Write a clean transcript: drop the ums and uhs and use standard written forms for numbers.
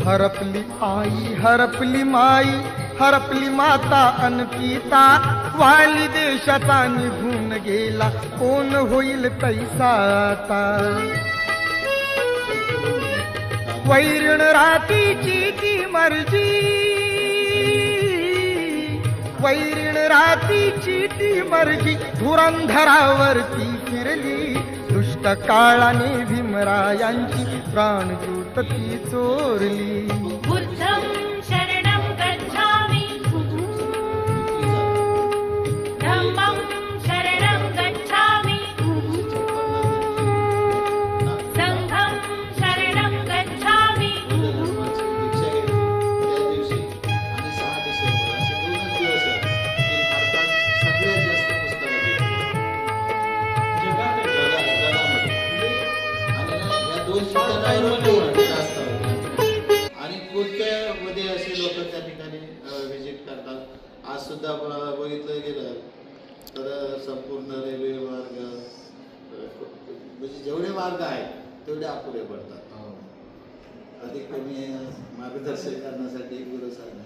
हरपली आई हरपली माई हरपली माता अनपिता वाली देशाचा निघून गेला कोण होईल तैसा आता वैरण रातीची ती मर्जी वैरण रातीची ती मर्जी धुरंधरावरती फिरली दुष्ट काळाने भीमरायांची प्राणज्योत ती चोरली बुद्धं शरणं गच्छामि धम्मं शरणं गच्छामि संघं शरणं गच्छामि आणि कोणत्यामध्ये असे लोक त्या ठिकाणी व्हिजिट करतात. आज सुद्धा बघितलं गेलं तर संपूर्ण रेल्वे मार्ग म्हणजे जेवढे मार्ग आहेत तेवढे अपुरे पडतात. अधिक कमी मार्गदर्शन करण्यासाठी गुरु साहेब